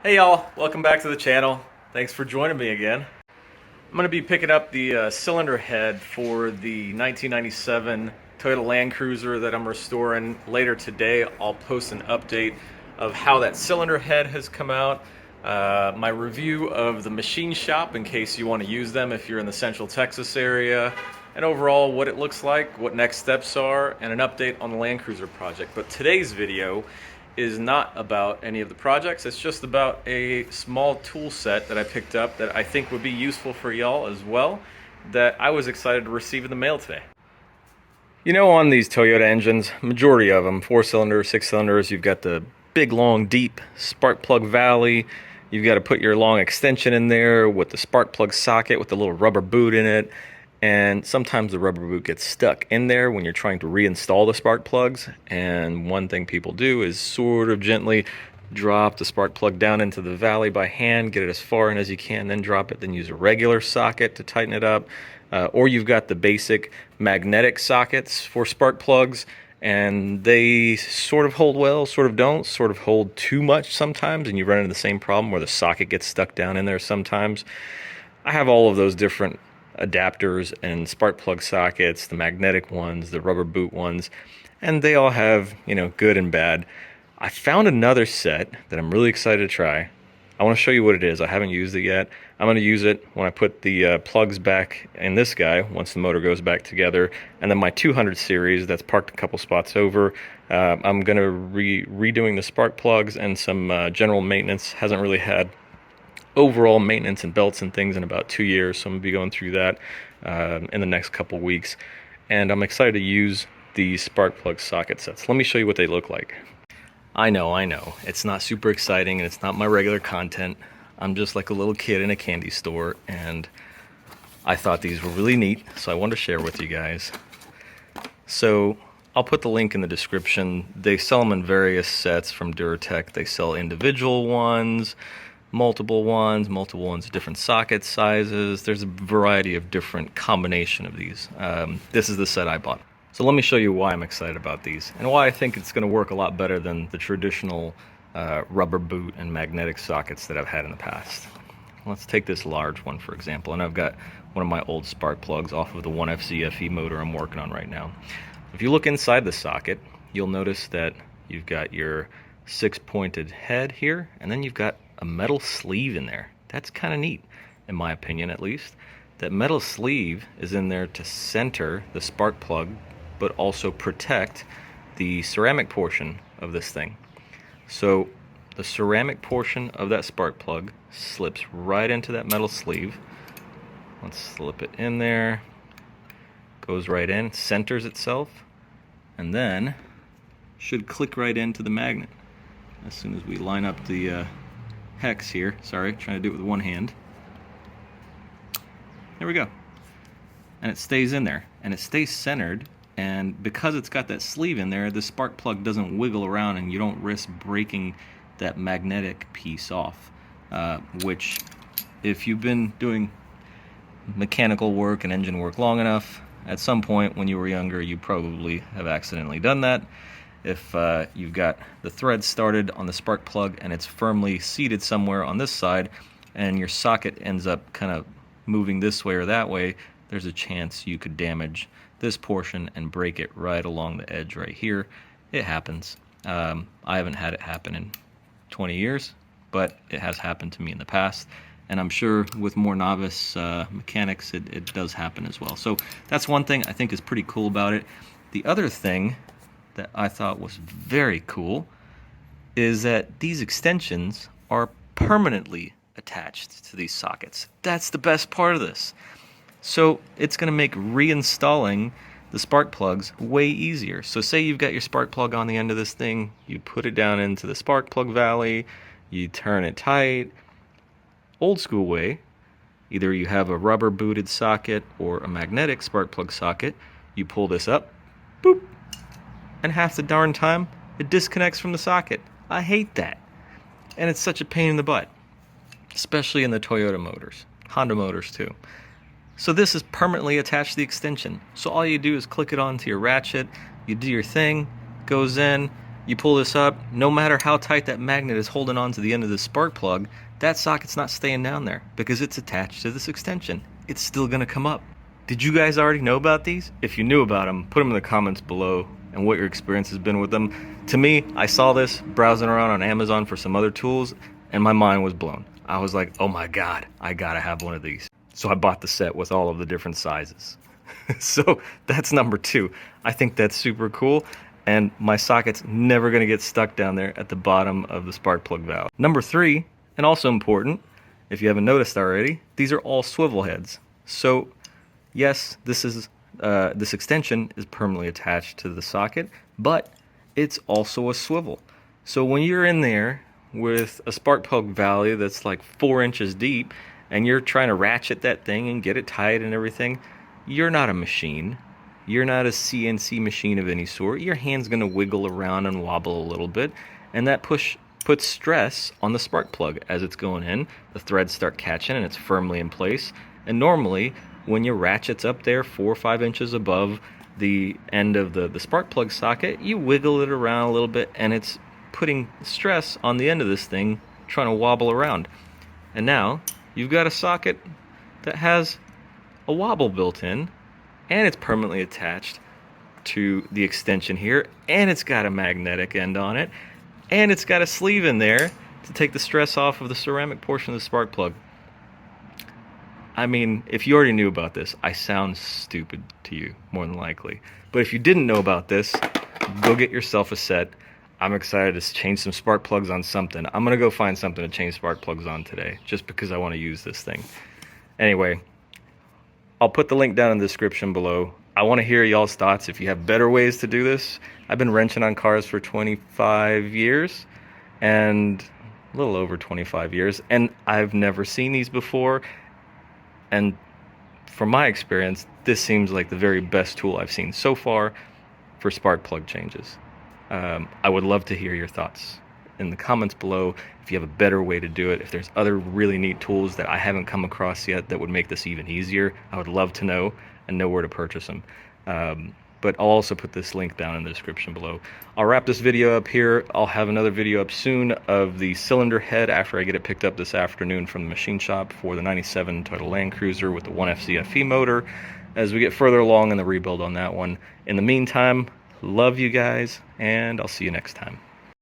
Hey y'all, welcome back to the channel. Thanks for joining me again. I'm going to be picking up the cylinder head for the 1997 Toyota Land Cruiser that I'm restoring later today. I'll post an update of how that cylinder head has come out, my review of the machine shop in case you want to use them if you're in the Central Texas area, and overall what it looks like, what next steps are, and an update on the Land Cruiser project. But today's video is not about any of the projects. It's just about a small tool set that I picked up that I think would be useful for y'all as well, that I was excited to receive in the mail today. You know, on these Toyota engines, majority of them, 4-cylinder, 6-cylinders, you've got the big, long, deep spark plug valley. You've got to put your long extension in there with the spark plug socket with the little rubber boot in it. And sometimes the rubber boot gets stuck in there when you're trying to reinstall the spark plugs. And one thing people do is sort of gently drop the spark plug down into the valley by hand, get it as far in as you can, then drop it, then use a regular socket to tighten it up. Or you've got the basic magnetic sockets for spark plugs, and they sort of hold well, sort of don't, sort of hold too much sometimes, and you run into the same problem where the socket gets stuck down in there sometimes. I have all of those different adapters and spark plug sockets, the magnetic ones, the rubber boot ones, and they all have, good and bad. I found another set that I'm really excited to try. I want to show you what it is. I haven't used it yet. I'm going to use it when I put the plugs back in this guy once the motor goes back together, and then my 200 series that's parked a couple spots over. I'm going to redoing the spark plugs and some general maintenance. Hasn't really had overall maintenance and belts and things in about 2 years, so I'm gonna be going through that in the next couple weeks, and I'm excited to use these spark plug socket sets. Let me show you what they look like. I know it's not super exciting and it's not my regular content. I'm just like a little kid in a candy store, and I thought these were really neat, so I wanted to share with you guys. So I'll put the link in the description. They sell them in various sets from Duratech. They sell individual ones, multiple ones, different socket sizes. There's a variety of different combination of these. This is the set I bought. So let me show you why I'm excited about these and why I think it's going to work a lot better than the traditional rubber boot and magnetic sockets that I've had in the past. Let's take this large one, for example, and I've got one of my old spark plugs off of the 1FZ motor I'm working on right now. If you look inside the socket, you'll notice that you've got your 6-pointed head here, and then you've got a metal sleeve in there. That's kind of neat, in my opinion at least. That metal sleeve is in there to center the spark plug, but also protect the ceramic portion of this thing. So the ceramic portion of that spark plug slips right into that metal sleeve. Let's slip it in there. Goes right in, centers itself, and then should click right into the magnet as soon as we line up the hex here. Sorry, trying to do it with one hand. There we go. And it stays in there, and it stays centered, and because it's got that sleeve in there, the spark plug doesn't wiggle around and you don't risk breaking that magnetic piece off, which if you've been doing mechanical work and engine work long enough, at some point when you were younger you probably have accidentally done that. If you've got the thread started on the spark plug and it's firmly seated somewhere on this side and your socket ends up kind of moving this way or that way, there's a chance you could damage this portion and break it right along the edge right here. It happens. I haven't had it happen in 20 years, but it has happened to me in the past, and I'm sure with more novice mechanics it does happen as well. So that's one thing I think is pretty cool about it. The other thing that I thought was very cool is that these extensions are permanently attached to these sockets. That's the best part of this. So it's going to make reinstalling the spark plugs way easier. So say you've got your spark plug on the end of this thing, you put it down into the spark plug valley, you turn it tight. Old school way, either you have a rubber booted socket or a magnetic spark plug socket, you pull this up, boop, and half the darn time it disconnects from the socket. I hate that. And it's such a pain in the butt, especially in the Toyota motors, Honda motors too. So this is permanently attached to the extension. So all you do is click it onto your ratchet, you do your thing, goes in, You pull this up, no matter how tight that magnet is holding on to the end of the spark plug, that socket's not staying down there because it's attached to this extension. It's still going to come up. Did you guys already know about these? If you knew about them, put them in the comments below and what your experience has been with them. To me, I saw this browsing around on Amazon for some other tools and my mind was blown. I was like, oh my God, I gotta have one of these. So I bought the set with all of the different sizes. So that's number 2. I think that's super cool, and my socket's never gonna get stuck down there at the bottom of the spark plug valve. Number 3, and also important, if you haven't noticed already, these are all swivel heads. So yes, this extension is permanently attached to the socket, but it's also a swivel. So when you're in there with a spark plug valve that's like 4 inches deep, and you're trying to ratchet that thing and get it tight and everything, you're not a machine. You're not a CNC machine of any sort. Your hand's going to wiggle around and wobble a little bit, and that puts stress on the spark plug as it's going in. The threads start catching and it's firmly in place. And normally, when your ratchet's up there 4 or 5 inches above the end of the spark plug socket, you wiggle it around a little bit, and it's putting stress on the end of this thing trying to wobble around. And now you've got a socket that has a wobble built in, and it's permanently attached to the extension here, and it's got a magnetic end on it, and it's got a sleeve in there to take the stress off of the ceramic portion of the spark plug. I mean, if you already knew about this, I sound stupid to you, more than likely. But if you didn't know about this, go get yourself a set. I'm excited to change some spark plugs on something. I'm going to go find something to change spark plugs on today, just because I want to use this thing. Anyway, I'll put the link down in the description below. I want to hear y'all's thoughts if you have better ways to do this. I've been wrenching on cars for 25 years, and a little over 25 years, and I've never seen these before. And from my experience, this seems like the very best tool I've seen so far for spark plug changes. I would love to hear your thoughts in the comments below if you have a better way to do it. If there's other really neat tools that I haven't come across yet that would make this even easier, I would love to know and know where to purchase them. But I'll also put this link down in the description below. I'll wrap this video up here. I'll have another video up soon of the cylinder head after I get it picked up this afternoon from the machine shop for the 97 Toyota Land Cruiser with the 1FCFE motor as we get further along in the rebuild on that one. In the meantime, love you guys, and I'll see you next time.